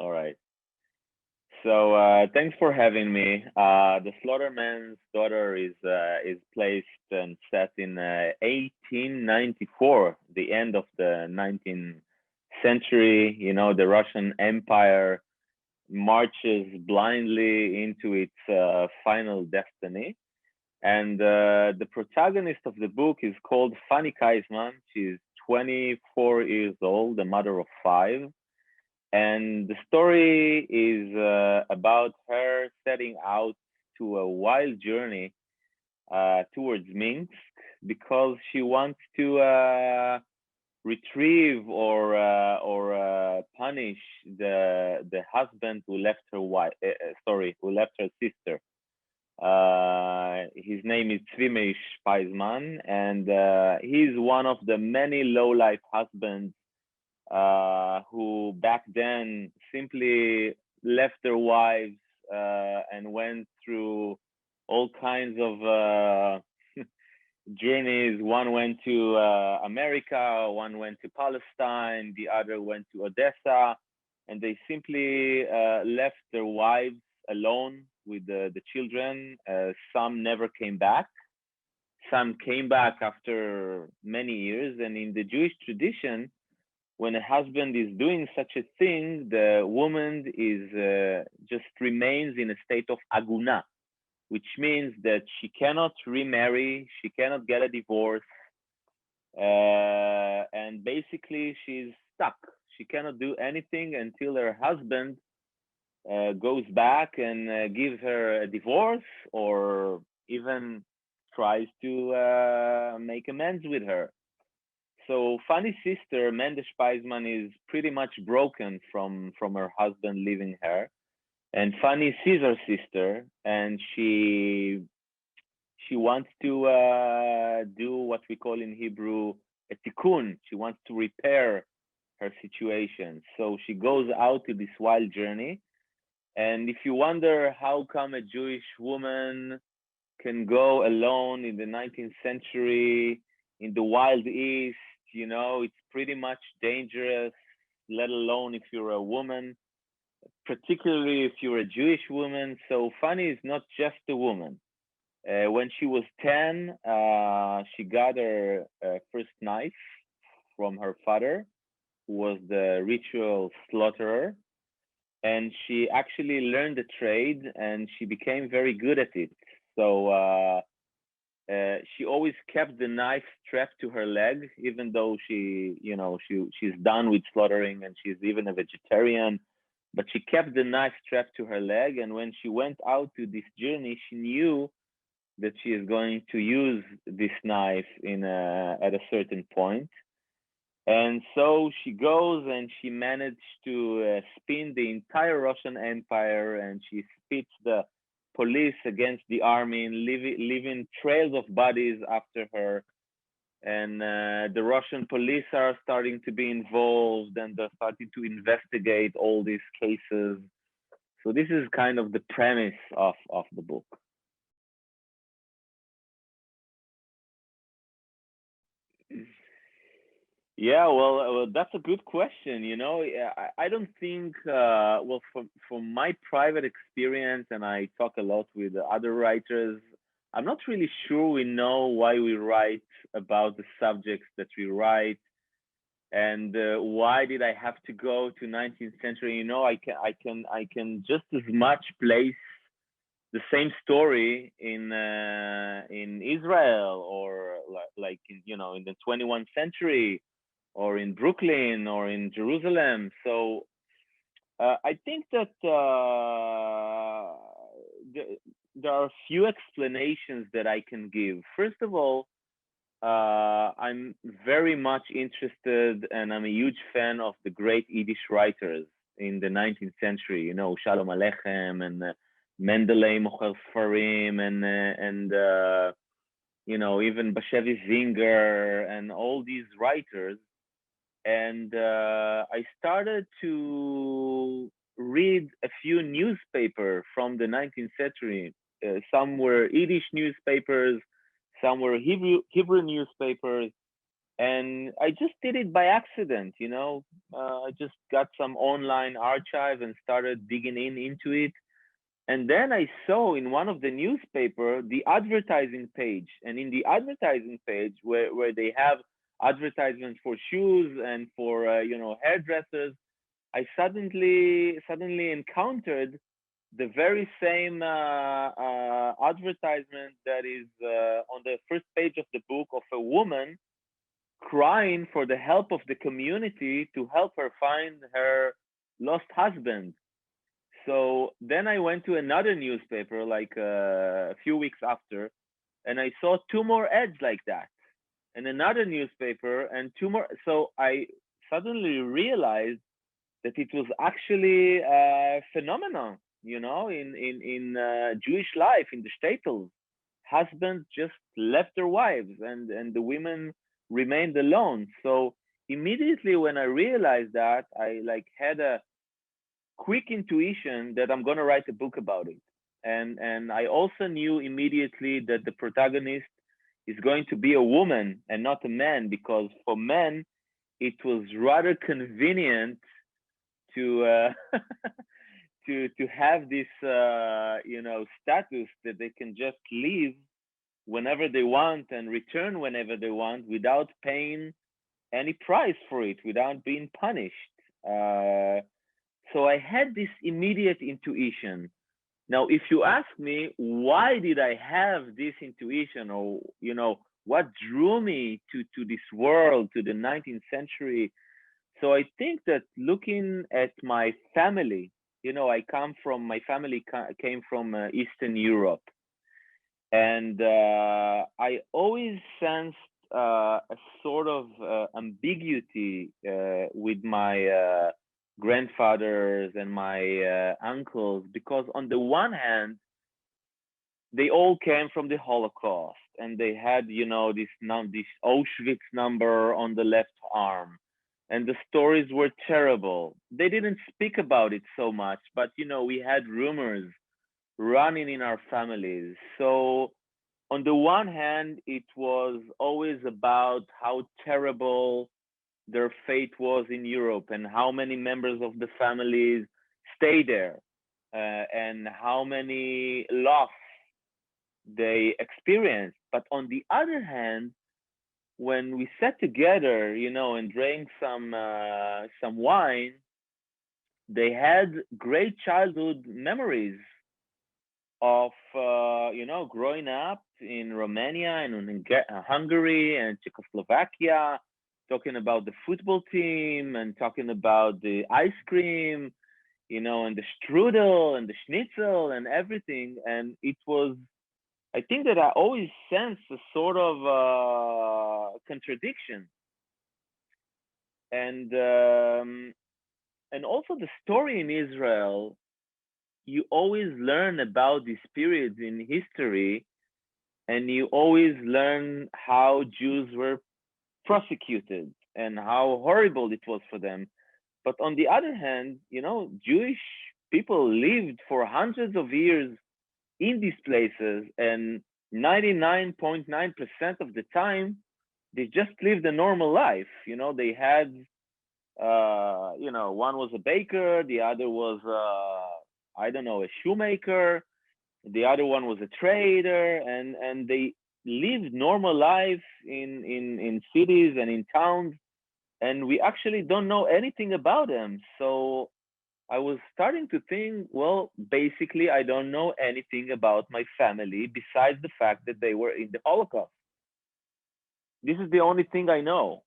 All right. So thanks for having me. The Slaughterman's Daughter is placed and set in 1894, the end of the 19th century. You know, the Russian Empire marches blindly into its final destiny. And the protagonist of the book is called Fanny Kaisman. She's 24 years old, the mother of five. And the story is about her setting out to a wild journey towards Minsk because she wants to retrieve or punish the husband who left her wife. Who left her sister. His name is Tzvi Speisman, and he's one of the many low-life husbands who back then simply left their wives and went through all kinds of journeys. One went to America, one went to Palestine, the other went to Odessa, and they simply left their wives alone with the children. Some never came back. Some came back after many years. And in the Jewish tradition, when a husband is doing such a thing, the woman is just remains in a state of aguna, which means that she cannot remarry, she cannot get a divorce, and basically she's stuck. She cannot do anything until her husband goes back and gives her a divorce or even tries to make amends with her. So Fanny's sister, Mendel Speisman, is pretty much broken from her husband leaving her. And Fanny sees her sister, and she wants to do what we call in Hebrew a tikkun. She wants to repair her situation. So she goes out to this wild journey. And if you wonder how come a Jewish woman can go alone in the 19th century in the wild East, you know, it's pretty much dangerous, let alone if you're a woman, particularly if you're a Jewish woman. So Fanny is not just a woman. When she was 10, she got her first knife from her father, who was the ritual slaughterer. And she actually learned the trade and she became very good at it. So she always kept the knife strapped to her leg, even though she's done with slaughtering and she's even a vegetarian. But she kept the knife strapped to her leg. And when she went out to this journey, she knew that she is going to use this knife at a certain point. And so she goes and she managed to spin the entire Russian Empire, and she spits the police against the army, leaving trails of bodies after her. And the Russian police are starting to be involved, and they're starting to investigate all these cases. So this is kind of the premise of the book. Yeah, well, that's a good question. You know, I don't think, well, from my private experience, and I talk a lot with other writers, I'm not really sure we know why we write about the subjects that we write, and why did I have to go to 19th century? You know, I can just as much place the same story in Israel or like in, you know, in the 21st century, or in Brooklyn or in Jerusalem. So I think that there are a few explanations that I can give. First of all, I'm very much interested and I'm a huge fan of the great Yiddish writers in the 19th century, you know, Shalom Aleichem and Mendeley Mocher Sfarim and you know, even Bashevi Zinger and all these writers. And I started to read a few newspapers from the 19th century. Some were Yiddish newspapers, some were Hebrew newspapers. And I just did it by accident, you know. I just got some online archive and started digging into it. And then I saw in one of the newspaper the advertising page, and in the advertising page where they have advertisements for shoes and for hairdressers, I suddenly encountered the very same advertisement that is on the first page of the book, of a woman crying for the help of the community to help her find her lost husband. So then I went to another newspaper like a few weeks after, and I saw two more ads like that, and another newspaper and two more. So I suddenly realized that it was actually a phenomenon, you know, in Jewish life in the shtetls. Husbands just left their wives, and the women remained alone. So immediately when I realized that, I like had a quick intuition that I'm gonna write a book about it. And I also knew immediately that the protagonist is going to be a woman and not a man, because for men it was rather convenient to to have this status that they can just leave whenever they want and return whenever they want without paying any price for it, without being punished. So I had this immediate intuition. Now, if you ask me why did I have this intuition, or what drew me to this world, to the 19th century, so I think that looking at my family, I come from my family came from Eastern Europe, and I always sensed a sort of ambiguity with my grandfathers and my uncles, because on the one hand, they all came from the Holocaust, and they had, this Auschwitz number on the left arm, and the stories were terrible. They didn't speak about it so much, but we had rumors running in our families. So on the one hand, it was always about how terrible their fate was in Europe, and how many members of the families stay there, and how many loss they experienced. But on the other hand, when we sat together, and drank some wine, they had great childhood memories of growing up in Romania and in Hungary and Czechoslovakia, talking about the football team and talking about the ice cream, and the strudel and the schnitzel and everything. And it was, I think that I always sensed a sort of contradiction. And also the story in Israel, you always learn about these periods in history, and you always learn how Jews were prosecuted and how horrible it was for them. But on the other hand, Jewish people lived for hundreds of years in these places, and 99.9% of the time, they just lived a normal life. They had, one was a baker, the other was, I don't know, a shoemaker, the other one was a trader, and they lived normal life in cities and in towns, and we actually don't know anything about them. So I was starting to think, well, basically, I don't know anything about my family besides the fact that they were in the Holocaust. This is the only thing I know.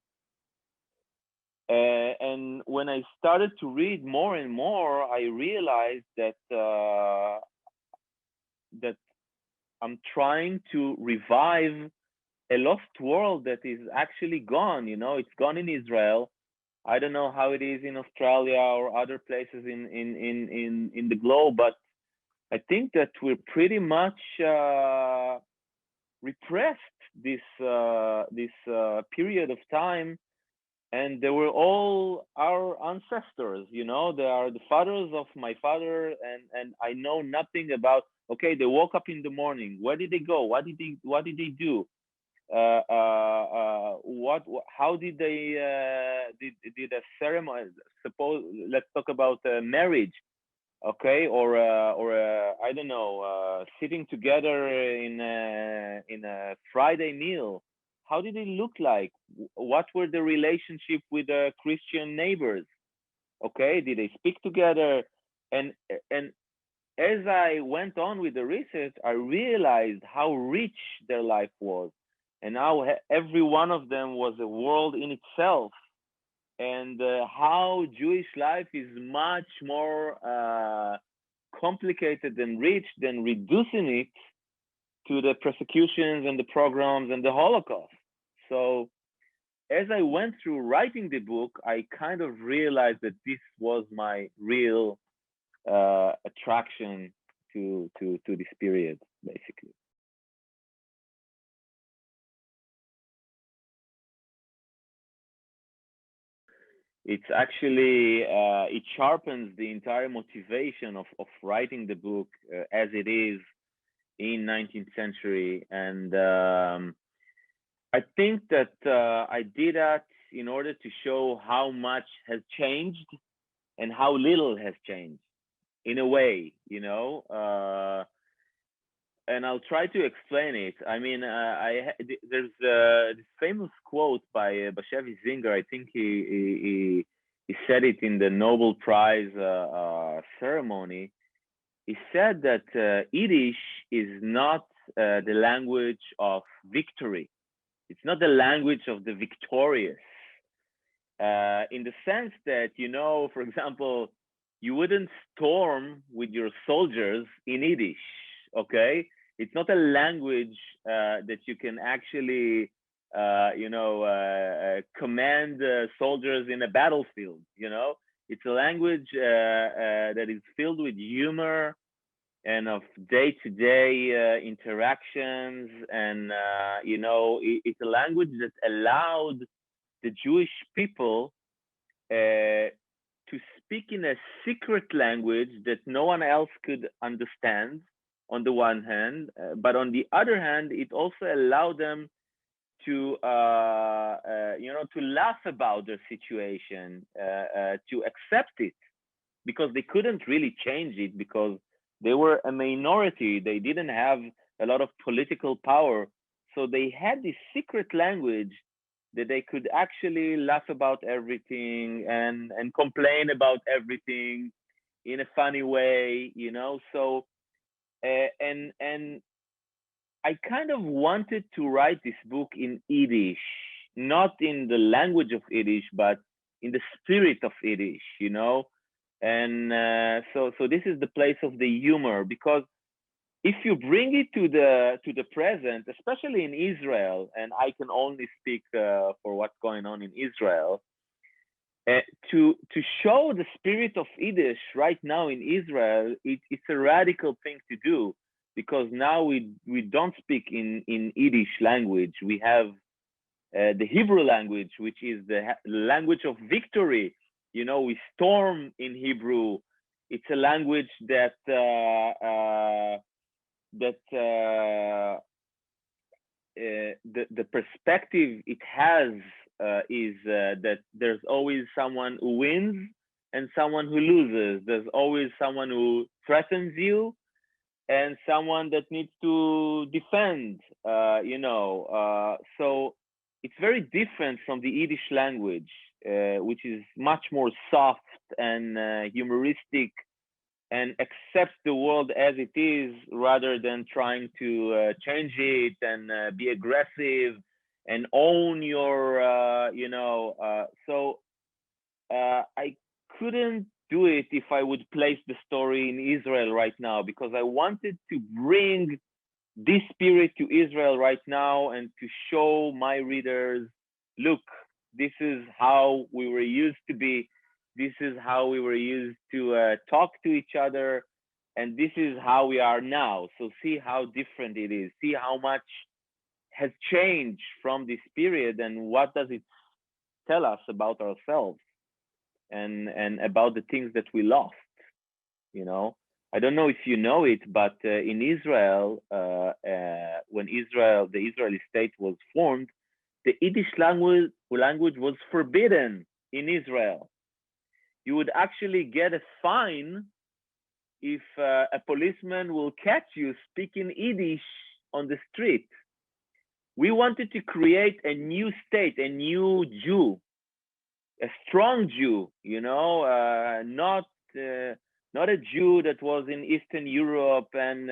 And when I started to read more and more, I realized that I'm trying to revive a lost world that is actually gone. It's gone in Israel. I don't know how it is in Australia or other places in the globe, but I think that we're pretty much repressed this period of time, and they were all our ancestors. They are the fathers of my father, and I know nothing about. Okay, they woke up in the morning. Where did they go? What did they do? how did they did a ceremony? Suppose let's talk about marriage, okay, or I don't know, sitting together in a Friday meal. How did it look like? What were the relationship with the Christian neighbors? Okay, did they speak together? And and as I went on with the research, I realized how rich their life was, and how every one of them was a world in itself, and how Jewish life is much more complicated and rich than reducing it to the persecutions and the pogroms and the Holocaust. So as I went through writing the book, I kind of realized that this was my real attraction to this period, basically. It's actually it sharpens the entire motivation of writing the book as it is in 19th century, and I think that I did that in order to show how much has changed and how little has changed in a way, and I'll try to explain it. I mean, there's this famous quote by Bashevis Zinger. I think he said it in the Nobel Prize ceremony. He said that Yiddish is not the language of victory. It's not the language of the victorious. In the sense that, for example, you wouldn't storm with your soldiers in Yiddish, okay? It's not a language that you can actually, command soldiers in a battlefield, It's a language that is filled with humor and of day-to-day interactions. And, it's a language that allowed the Jewish people to speak in a secret language that no one else could understand on the one hand, but on the other hand, it also allowed them to to laugh about their situation, to accept it, because they couldn't really change it because they were a minority. They didn't have a lot of political power, so they had this secret language that they could actually laugh about everything and complain about everything in a funny way, So and I kind of wanted to write this book in Yiddish, not in the language of Yiddish, but in the spirit of Yiddish, And so this is the place of the humor, because if you bring it to the present, especially in Israel, and I can only speak for what's going on in Israel, to show the spirit of Yiddish right now in Israel, it's a radical thing to do, because now we don't speak in Yiddish language. We have the Hebrew language, which is the language of victory. We storm in Hebrew. It's a language that the perspective it has is that there's always someone who wins and someone who loses. There's always someone who threatens you and someone that needs to defend. So it's very different from the Yiddish language, which is much more soft and humoristic, and accept the world as it is rather than trying to change it and be aggressive and own your, I couldn't do it if I would place the story in Israel right now, because I wanted to bring this spirit to Israel right now and to show my readers, look, this is how we were used to be. This is how we were used to talk to each other. And this is how we are now. So see how different it is. See how much has changed from this period, and what does it tell us about ourselves and about the things that we lost, you know? I don't know if you know it, but in Israel, when the Israeli state was formed, the Yiddish language was forbidden in Israel. You would actually get a fine if a policeman will catch you speaking Yiddish on the street. We wanted to create a new state, a new Jew, a strong Jew, not a Jew that was in Eastern Europe and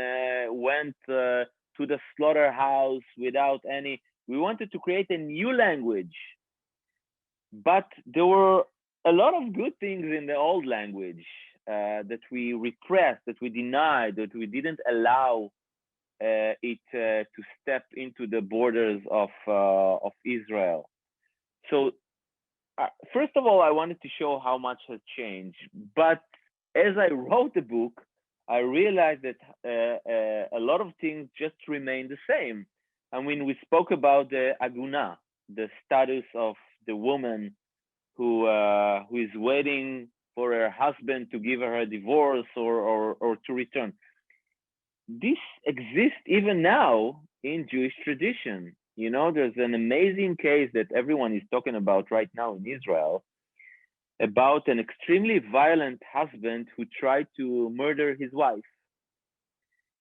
went to the slaughterhouse without any. We wanted to create a new language, but there were a lot of good things in the old language that we repressed, that we denied, that we didn't allow it to step into the borders of Israel. So first of all, I wanted to show how much has changed. But as I wrote the book, I realized that a lot of things just remain the same. I mean, we spoke about the aguna, the status of the woman who is waiting for her husband to give her a divorce or to return. This exists even now in Jewish tradition. There's an amazing case that everyone is talking about right now in Israel about an extremely violent husband who tried to murder his wife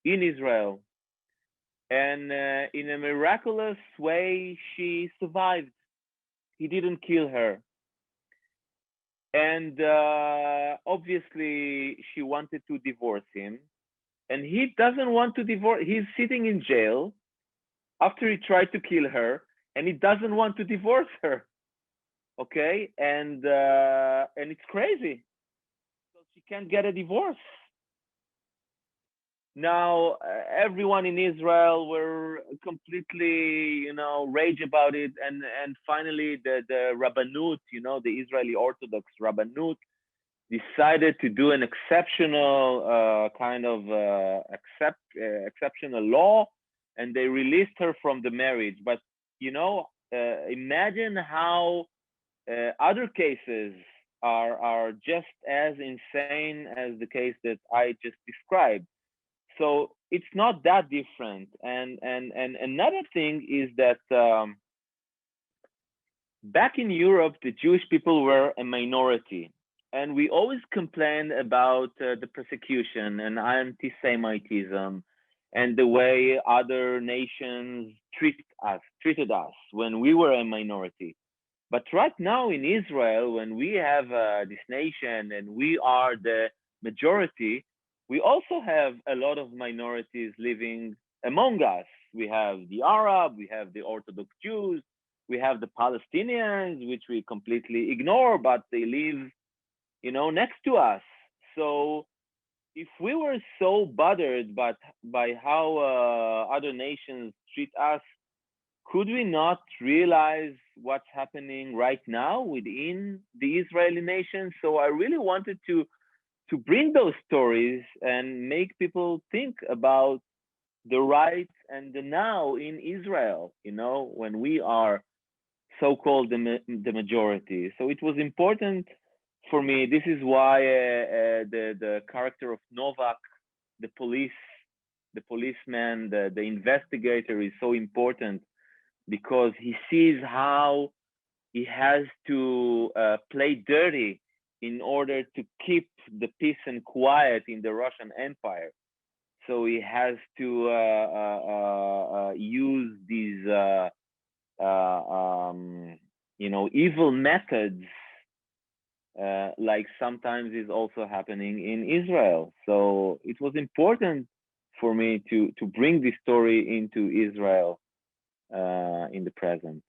in Israel. And in a miraculous way, she survived. He didn't kill her. And obviously, she wanted to divorce him. And he doesn't want to divorce. He's sitting in jail after he tried to kill her, and he doesn't want to divorce her. Okay, and it's crazy. So she can't get a divorce. Now everyone in Israel were completely, rage about it, and finally the Rabbanut, the Israeli Orthodox Rabbanut, decided to do an exceptional exceptional law, and they released her from the marriage. But imagine how other cases are just as insane as the case that I just described. So it's not that different. And another thing is that back in Europe, the Jewish people were a minority. And we always complained about the persecution and anti-Semitism and the way other nations treated us when we were a minority. But right now in Israel, when we have this nation and we are the majority, we also have a lot of minorities living among us. We have the Arab, we have the Orthodox Jews, we have the Palestinians, which we completely ignore, but they live, next to us. So if we were so bothered by how other nations treat us, could we not realize what's happening right now within the Israeli nation? So I really wanted to bring those stories and make people think about the right and the now in Israel, when we are so-called the majority. So it was important for me. This is why the character of Novak, the policeman, the investigator is so important, because he sees how he has to play dirty in order to keep the peace and quiet in the Russian Empire. So he has to use these, evil methods, like sometimes is also happening in Israel. So it was important for me to bring this story into Israel in the present.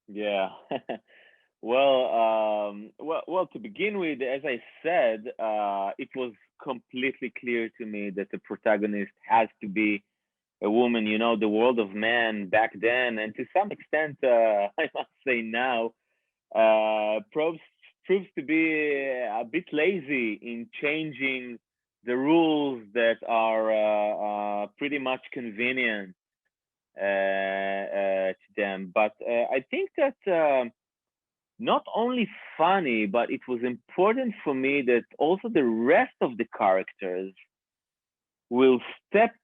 Yeah. Well, to begin with, as I said, it was completely clear to me that the protagonist has to be a woman. The world of man back then, and to some extent, I must say now, proves to be a bit lazy in changing the rules that are pretty much convenient. to them. But I think that not only funny, but it was important for me that also the rest of the characters will step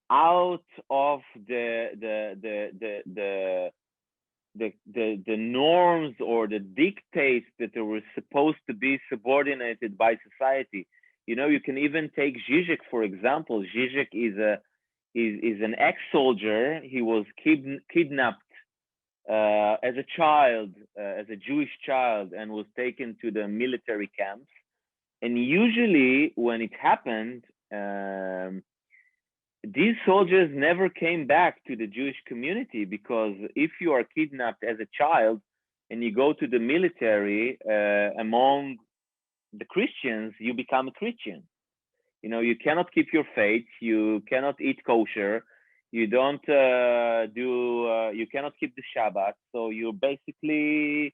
out of the norms or the dictates that they were supposed to be subordinated by society. You know, you can even take Zizek, for example. Zizek is an ex-soldier. He was kidnapped as a child, as a Jewish child, and was taken to the military camps. And usually, when it happened, these soldiers never came back to the Jewish community, because if you are kidnapped as a child and you go to the military among the Christians, you become a Christian. You know, you cannot keep your faith, you cannot eat kosher, you don't you cannot keep the Shabbat, so you basically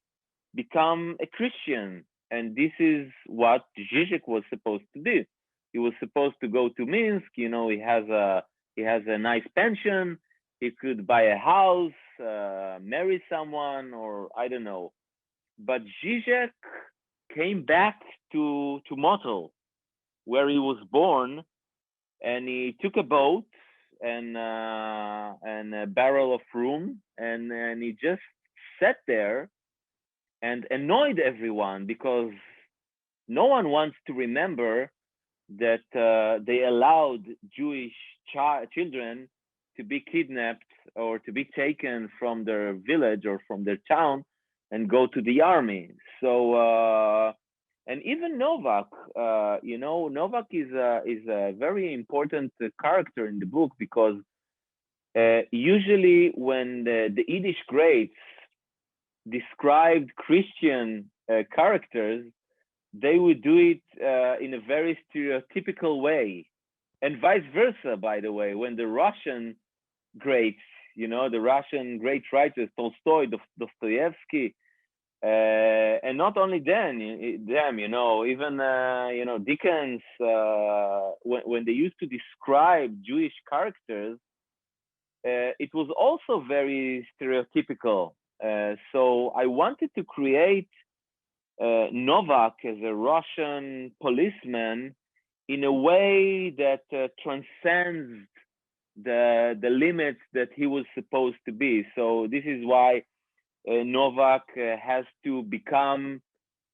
become a Christian. And this is what Zizek was supposed to do. He was supposed to go to Minsk. You know, he has a nice pension. He could buy a house, marry someone, or I don't know. But Zizek came back to Motul, where he was born, and he took a boat and a barrel of rum, and he just sat there and annoyed everyone, because no one wants to remember that they allowed Jewish children to be kidnapped or to be taken from their village or from their town and go to the army. So and even Novak, you know, Novak is a very important character in the book, because usually when the Yiddish greats described Christian characters, they would do it in a very stereotypical way. And vice versa, by the way, when the Russian greats, you know, the Russian great writers, Tolstoy, Dostoevsky, and not only them, you know, even, you know, Dickens, when they used to describe Jewish characters, it was also very stereotypical. So I wanted to create Novak as a Russian policeman in a way that transcends the limits that he was supposed to be. So this is why Novak has to become,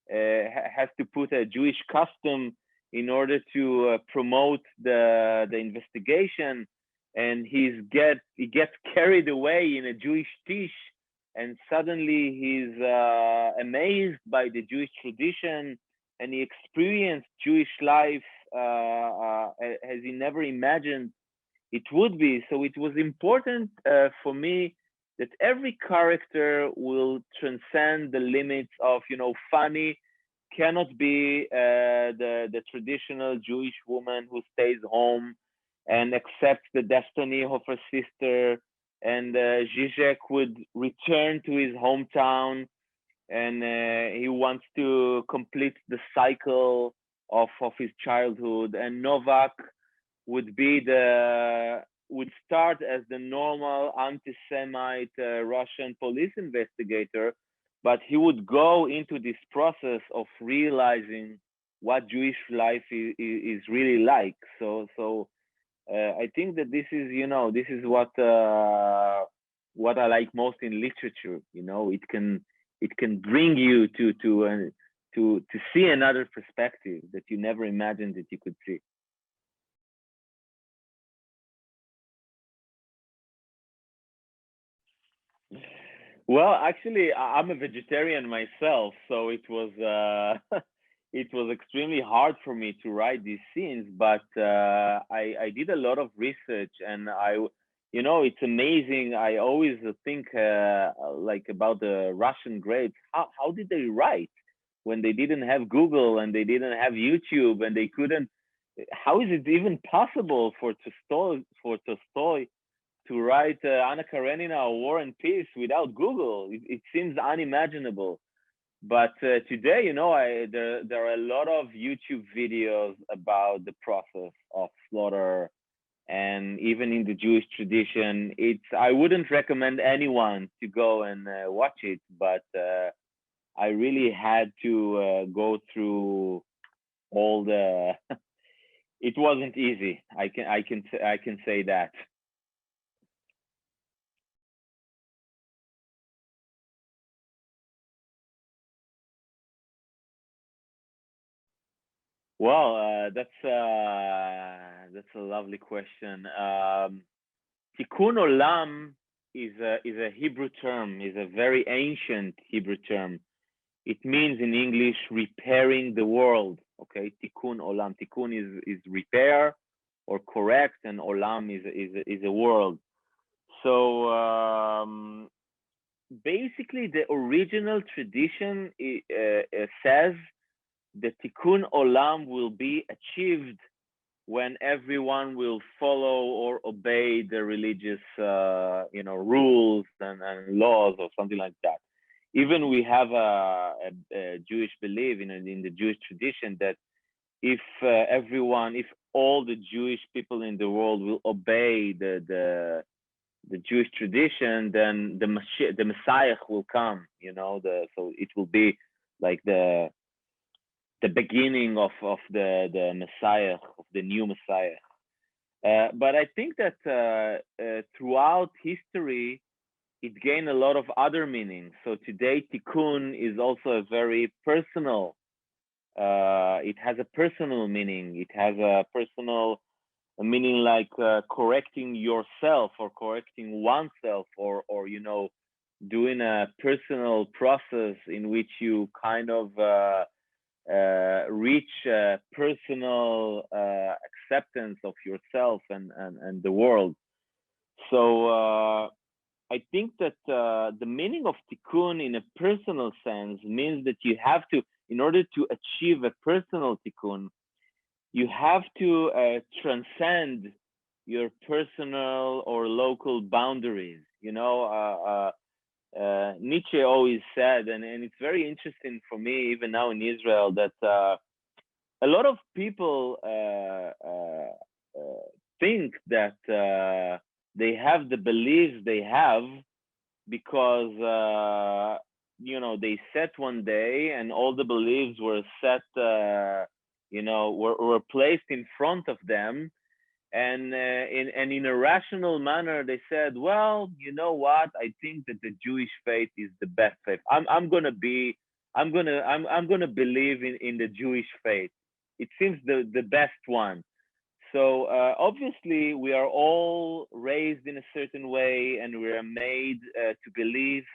has to put a Jewish custom in order to promote the investigation, and he gets carried away in a Jewish tish, and suddenly he's amazed by the Jewish tradition, and he experienced Jewish life as he never imagined it would be. So it was important for me that every character will transcend the limits of, you know, funny cannot be the traditional Jewish woman who stays home and accepts the destiny of her sister. And Zizek would return to his hometown, and he wants to complete the cycle of his childhood. And Novak would start as the normal anti-Semite Russian police investigator, but he would go into this process of realizing what Jewish life is really like. So I think that this is, you know, this is what I like most in literature. You know, it can bring you to see another perspective that you never imagined that you could see. Well, actually, I'm a vegetarian myself, so it was it was extremely hard for me to write these scenes. But I did a lot of research, and you know, it's amazing. I always think like about the Russian greats. How did they write when they didn't have Google and they didn't have YouTube and they couldn't? How is it even possible for Tolstoy to write Anna Karenina or War and Peace without Google? It seems unimaginable. But today, you know, there are a lot of YouTube videos about the process of Slaughter and even in the Jewish tradition, I wouldn't recommend anyone to go and watch it, but I really had to go through all the. It wasn't easy. I can say that. Well, that's a lovely question. Tikkun olam is a Hebrew term, is a very ancient Hebrew term. It means in English repairing the world. Okay, tikkun olam. Tikkun is repair or correct, and olam is a world. So basically, the original tradition says the tikkun olam will be achieved when everyone will follow or obey the religious, rules and laws or something like that. Even we have a Jewish belief in the Jewish tradition that if if all the Jewish people in the world will obey the Jewish tradition, then the Messiah will come. So it will be like the beginning of the Messiah, of the new Messiah. But I think that throughout history, it gained a lot of other meanings. So today, tikkun is also a very personal. It has a personal meaning. It has a personal meaning, like correcting yourself or correcting oneself, or doing a personal process in which you kind of reach personal acceptance of yourself and the world. So I think that the meaning of tikkun in a personal sense means that you have to, in order to achieve a personal tikkun, you have to transcend your personal or local boundaries. Nietzsche always said, and it's very interesting for me, even now in Israel, that a lot of people think that they have the beliefs they have because they set one day and all the beliefs were set, were placed in front of them, and in a rational manner they said, well, you know what, I think that the Jewish faith is the best faith. I'm gonna believe in the Jewish faith. It seems the best one. So obviously we are all raised in a certain way, and we are made to believe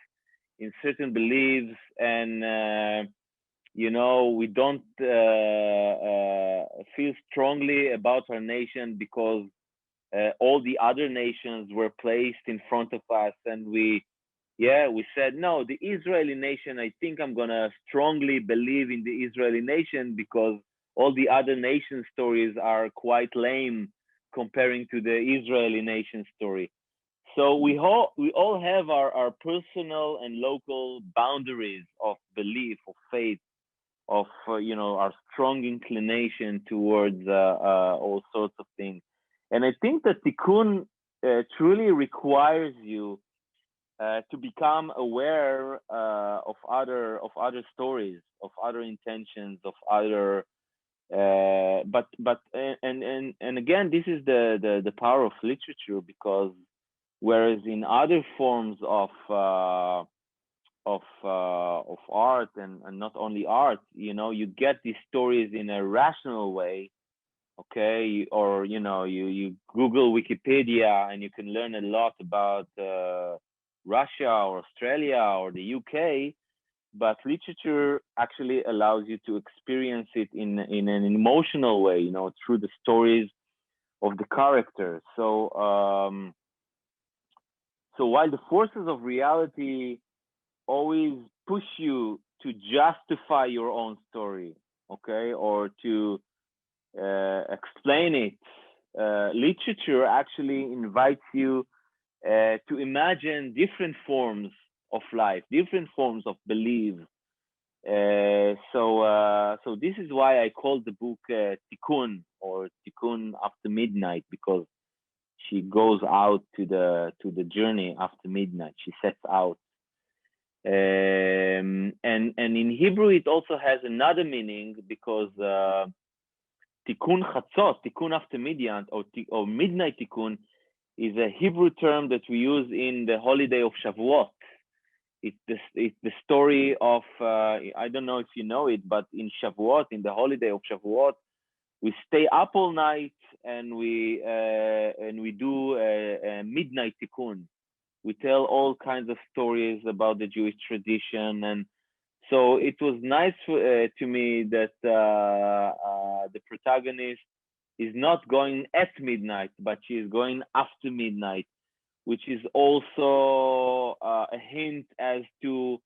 in certain beliefs, and we don't feel strongly about our nation because all the other nations were placed in front of us, and we said, no, the Israeli nation, I think I'm gonna strongly believe in the Israeli nation because all the other nation stories are quite lame comparing to the Israeli nation story. So we all have our personal and local boundaries of belief, of faith, of our strong inclination towards all sorts of things. And I think that tikkun truly requires you to become aware of other stories, of other intentions, of other. But again, this is the power of literature, because whereas in other forms of art, and not only art, you get these stories in a rational way. Okay, or you Google Wikipedia and you can learn a lot about Russia or Australia or the UK, but literature actually allows you to experience it in an emotional way, through the stories of the characters. So while the forces of reality always push you to justify your own story, okay, or to explain it, literature actually invites you to imagine different forms of life, different forms of belief. So this is why I called the book Tikkun, or Tikkun After Midnight, because she goes out to the journey after midnight. She sets out. And in Hebrew, it also has another meaning because tikkun chatzot, tikkun after midnight, or midnight tikkun, is a Hebrew term that we use in the holiday of Shavuot. It's the story of, I don't know if you know it, but in Shavuot, in the holiday of Shavuot, we stay up all night and we do a midnight tikkun. We tell all kinds of stories about the Jewish tradition, and so it was nice to me that the protagonist is not going at midnight, but she is going after midnight, which is also a hint as to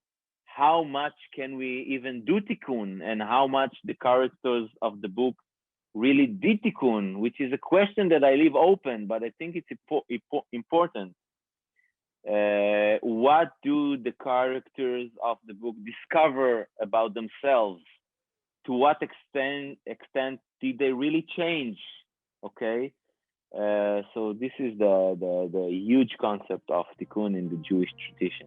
how much can we even do tikkun and how much the characters of the book really did tikkun, which is a question that I leave open, but I think it's important. What do the characters of the book discover about themselves? To what extent did they really change? Okay, so this is the huge concept of tikkun in the Jewish tradition.